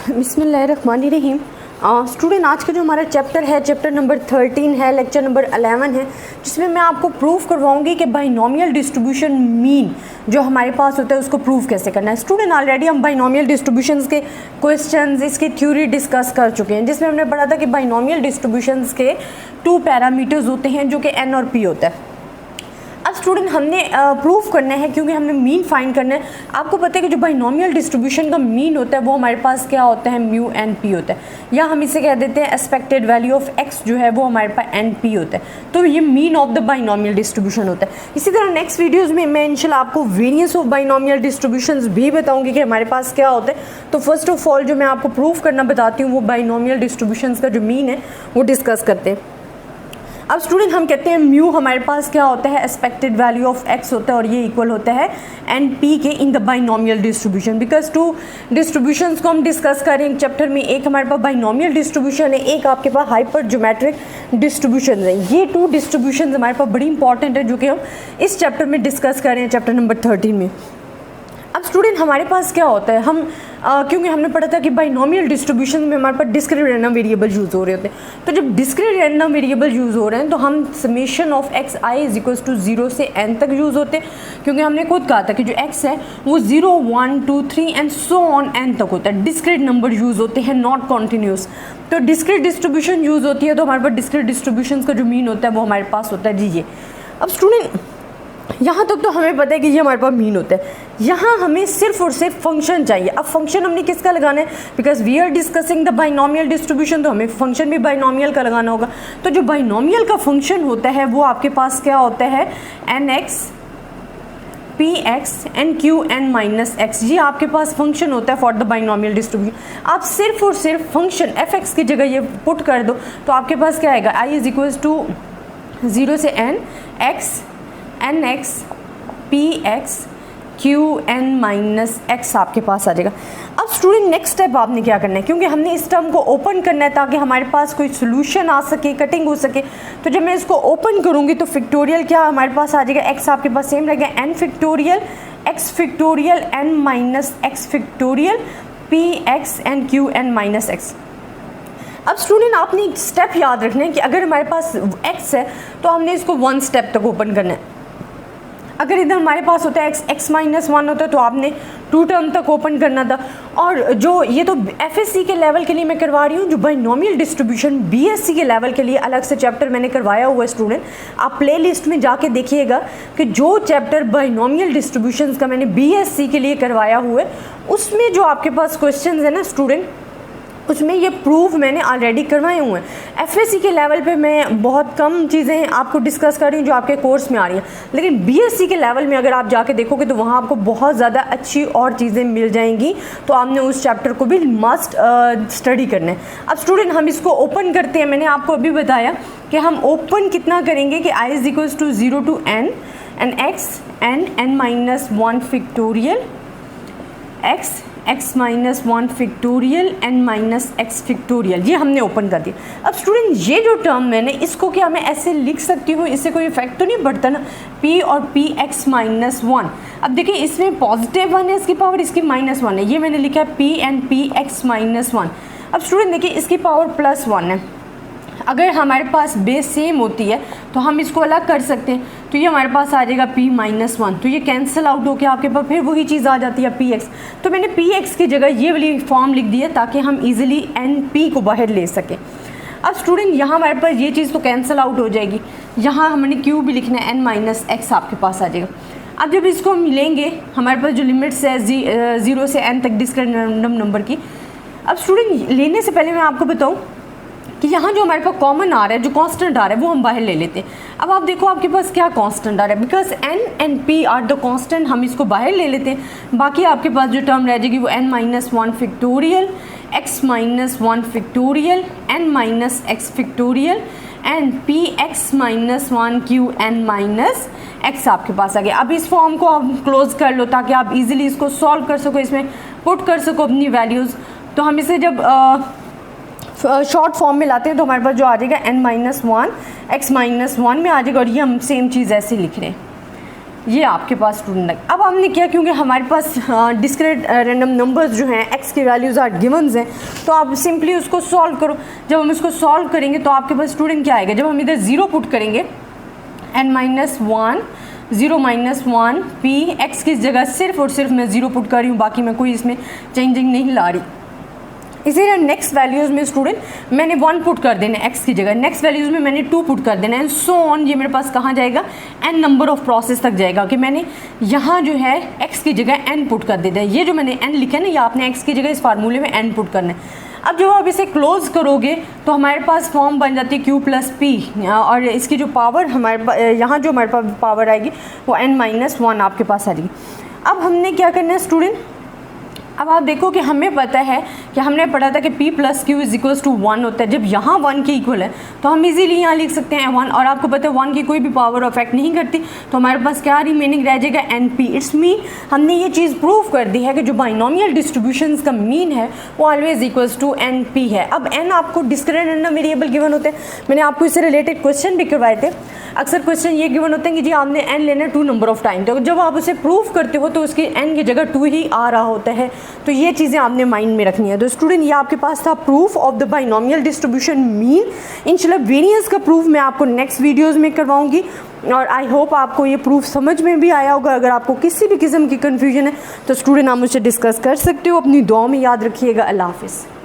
बिस्मिल्लाहिर्रहमानिर्रहीम। स्टूडेंट, आज का जो हमारा चैप्टर है, चैप्टर नंबर 13 है, लेक्चर नंबर 11 है, जिसमें मैं आपको प्रूफ करवाऊंगी कि बाइनोमियल डिस्ट्रीब्यूशन मीन जो हमारे पास होता है उसको प्रूफ कैसे करना है। स्टूडेंट, ऑलरेडी हम बाइनोमियल डिस्ट्रीब्यूशंस के क्वेश्चंस, इसकी थ्योरी डिस्कस कर चुके हैं, जिसमें हमने पढ़ा था कि बाइनोमियल डिस्ट्रीब्यूशंस के 2 पैरामीटर्स होते हैं जो कि एन और पी होता है। अब स्टूडेंट, हमने प्रूफ करना है क्योंकि हमने मीन फाइंड करना है। आपको पता है कि जो बाइनोमियल डिस्ट्रीब्यूशन का मीन होता है वो हमारे पास क्या होता है, म्यू एन पी होता है, या हम इसे कह देते हैं एक्सपेक्टेड वैल्यू ऑफ एक्स जो है वो हमारे पास एन पी होता है। तो ये mean of the binomial distribution होता है। इसी तरह नेक्स्ट वीडियोज़ में मैं इंशाल्लाह आपको वेरिएंस ऑफ बाइनोमियल डिस्ट्रीब्यूशंस भी बताऊंगी कि हमारे पास क्या होता है। तो फर्स्ट ऑफ ऑल जो मैं आपको प्रूफ करना बताती हूँ वो बाइनोमियल डिस्ट्रीब्यूशंस का जो मीन है वो डिस्कस करते हैं। अब स्टूडेंट, हम कहते हैं म्यू हमारे पास क्या होता है, एक्सपेक्टेड वैल्यू ऑफ एक्स होता है, और ये इक्वल होता है एन पी के in the binomial distribution. Because 2 distributions को हम डिस्कस करें एक चैप्टर में, एक हमारे पास बाइनोमियल डिस्ट्रीब्यूशन है, एक आपके पास हाइपर ज्योमेट्रिक डिस्ट्रीब्यूशन है। ये 2 डिस्ट्रीब्यूशन हमारे पास बड़ी इंपॉर्टेंट है जो कि हम इस चैप्टर में डिस्कस कर रहे हैं, चैप्टर नंबर 13 में। अब स्टूडेंट, हमारे पास क्या होता है, हम क्योंकि हमने पढ़ा था कि बाइनोमियल डिस्ट्रीब्यूशन में हमारे पास डिस्क्रीट रैंडम वेरिएबल यूज़ हो रहे होते हैं। तो जब डिस्क्रीट रैंडम वेरिएबल यूज़ हो रहे हैं तो हम summation of x i is equals to 0 से n तक यूज़ होते हैं, क्योंकि हमने खुद कहा था कि जो x है वो 0, 1, 2, 3 एंड सो ऑन n तक होता है। डिस्क्रीट नंबर यूज़ होते हैं, नॉट कॉन्टीन्यूस। तो डिस्क्रीट डिस्ट्रीब्यूशन यूज़ होती है, तो हमारे पास डिस्क्रीट डिस्ट्रीब्यूशन का जो मीन होता है वो हमारे पास होता है जी ये। अब स्टूडेंट, यहाँ तक तो हमें पता है कि ये हमारे पास मीन होता है। यहाँ हमें सिर्फ और सिर्फ फंक्शन चाहिए। अब फंक्शन हमने किसका लगाना है, because we are discussing the binomial distribution, तो हमें फंक्शन भी बाइनोमियल का लगाना होगा। तो जो बाइनोमियल का फंक्शन होता है वो आपके पास क्या होता है, n x p x n q n minus x. ये आपके पास फंक्शन होता है फॉर द बाइनोमियल डिस्ट्रीब्यूशन। आप सिर्फ और सिर्फ फंक्शन एफ एक्स की जगह ये पुट कर दो तो आपके पास क्या आएगा, आई इज इक्वल्स टू 0 से n x n x p x q n minus x आपके पास आ जाएगा। अब स्टूडेंट, नेक्स्ट स्टेप आपने क्या करना है, क्योंकि हमने इस टर्म को ओपन करना है ताकि हमारे पास कोई सोल्यूशन आ सके, कटिंग हो सके। तो जब मैं इसको ओपन करूँगी तो फैक्टोरियल क्या हमारे पास आ जाएगा, एक्स आपके पास सेम रहेगा, n factorial x factorial n minus x factorial p x n q n minus x. अब स्टूडेंट, आपने एक स्टेप याद रखना है कि अगर हमारे पास x है तो हमने इसको 1 स्टेप तक ओपन करना है। अगर इधर हमारे पास होता है x माइनस 1 होता है तो आपने 2 टर्म तक ओपन करना था। और जो ये तो FSC के लेवल के लिए मैं करवा रही हूँ, जो बाइनोमियल डिस्ट्रीब्यूशन BSc के लेवल के लिए अलग से चैप्टर मैंने करवाया हुआ है। स्टूडेंट, आप प्लेलिस्ट में जाके देखिएगा कि जो चैप्टर बाइनोमियल डिस्ट्रीब्यूशन का मैंने BSc के लिए करवाया हुआ है उसमें जो आपके पास क्वेश्चन है ना स्टूडेंट, उसमें ये प्रूफ मैंने ऑलरेडी करवाए हुए हैं। FSC के लेवल पे मैं बहुत कम चीज़ें आपको डिस्कस कर रही हूँ जो आपके कोर्स में आ रही हैं, लेकिन BSc के लेवल में अगर आप जाके देखोगे तो वहाँ आपको बहुत ज़्यादा अच्छी और चीज़ें मिल जाएंगी। तो आपने उस चैप्टर को भी मस्ट स्टडी करना है। अब स्टूडेंट, हम इसको ओपन करते हैं। मैंने आपको अभी बताया कि हम ओपन कितना करेंगे कि i is equals to 0 to n and x n minus 1 factorial x minus 1 factorial n minus x factorial, ये हमने ओपन कर दिया। अब स्टूडेंट, ये जो टर्म मैंने इसको क्या मैं ऐसे लिख सकती हूँ, इससे कोई इफेक्ट तो नहीं पड़ता ना, p और p x माइनस 1। अब देखिए इसमें पॉजिटिव 1 है इसकी पावर, इसकी माइनस 1 है, ये मैंने लिखा है p and p x minus 1। अब स्टूडेंट देखिए इसकी पावर प्लस 1 है। अगर हमारे पास बेस सेम होती है तो हम इसको अलग कर सकते हैं, तो ये हमारे पास आ जाएगा p माइनस 1, तो ये कैंसिल आउट होकर आपके पास फिर वही चीज़ आ जाती है px। तो मैंने px की जगह ये वाली फॉर्म लिख दी है ताकि हम इजीली np को बाहर ले सकें। अब स्टूडेंट, यहाँ हमारे पास ये चीज़ तो कैंसिल आउट हो जाएगी, यहाँ हमने q भी लिखना है, n माइनस एक्स आपके पास आ जाएगा। अब जब इसको हम लेंगे हमारे पास जो लिमिट्स है 0 से n तक डिस्क्रीट रैंडम नंबर की। अब स्टूडेंट, लेने से पहले मैं आपको बताऊँ कि यहाँ जो हमारे पास कॉमन आ रहा है, जो कांस्टेंट आ रहा है वो हम बाहर ले लेते हैं। अब आप देखो आपके पास क्या कांस्टेंट आ रहा है, because n and p are the constant, हम इसको बाहर ले लेते हैं। बाकी आपके पास जो टर्म रह जाएगी वो n minus 1 factorial x minus 1 factorial n minus x factorial and p x minus 1 q n minus x आपके पास आ गया। अब इस फॉर्म को आप क्लोज कर लो ताकि आप इजीली इसको सॉल्व कर सको, इसमें पुट कर सको अपनी वैल्यूज़। तो हम इसे जब शॉर्ट फॉर्म में लाते हैं तो हमारे पास जो आ जाएगा n माइनस 1 x माइनस 1 में आ जाएगा, और ये हम सेम चीज़ ऐसे लिख रहे हैं। ये आपके पास स्टूडेंट है। अब हमने क्या, क्योंकि हमारे पास डिस्क्रीट रैंडम नंबर्स जो हैं एक्स की वैल्यूज़ आर गिवन्स हैं, तो आप सिंपली उसको सॉल्व करो। जब हम इसको सॉल्व करेंगे तो आपके पास स्टूडेंट क्या आएगा, जब हम इधर 0 पुट करेंगे n-1 0-1 p x की जगह सिर्फ और सिर्फ मैं 0 पुट कर रही हूँ, बाकी मैं कोई इसमें चेंजिंग नहीं ला रही। इसी तरह नेक्स्ट वैल्यूज़ में स्टूडेंट मैंने 1 पुट कर देना x की जगह, नेक्स्ट वैल्यूज़ में मैंने 2 पुट कर देना एंड सो ऑन। ये मेरे पास कहाँ जाएगा, n नंबर ऑफ प्रोसेस तक जाएगा कि मैंने यहाँ जो है x की जगह n पुट कर देता है। ये जो मैंने n लिखा है ना, ये आपने x की जगह इस फार्मूले में n पुट करना है। अब जब आप इसे क्लोज करोगे तो हमारे पास फॉर्म बन जाती है q प्लस पी, और इसकी जो पावर हमारे यहाँ जो हमारे पास पावर आएगी वो n-1 आपके पास आ जाएगी। अब हमने क्या करना है स्टूडेंट, अब आप देखो कि हमें पता है कि हमने पढ़ा था कि p plus q is equals to 1 होता है। जब यहाँ 1 के इक्वल है तो हम इजीली यहाँ लिख सकते हैं 1, और आपको पता है 1 की कोई भी पावर अफेक्ट नहीं करती, तो हमारे पास क्या रिमेनिंग रह जाएगा np। इट्स मीन हमने ये चीज़ प्रूव कर दी है कि जो बाइनोमियल डिस्ट्रीब्यूशंस का मीन है वो ऑलवेज इक्वल्स टू np है। अब n आपको डिस्क्रीट रैंडम वेरिएबल गिवन होते हैं, मैंने आपको इससे रिलेटेड क्वेश्चन भी करवाए थे। अक्सर क्वेश्चन ये गिवन होते हैं कि जी आपने n लेना 2 नंबर ऑफ टाइम, तो जब आप उसे प्रूव करते हो तो उसकी n की जगह 2 ही आ रहा होता है। तो ये चीज़ें आपने माइंड में रखनी है। तो स्टूडेंट ये आपके पास था proof of the binomial distribution mean. इंशाल्लाह वेरिएंस का प्रूफ मैं आपको नेक्स्ट वीडियोस में करवाऊंगी, और आई होप आपको ये प्रूफ समझ में भी आया होगा। अगर आपको किसी भी किस्म की कन्फ्यूजन है तो स्टूडेंट आप मुझसे डिस्कस कर सकते हो। अपनी दुआ में याद रखिएगा। अल्लाह हाफिज़।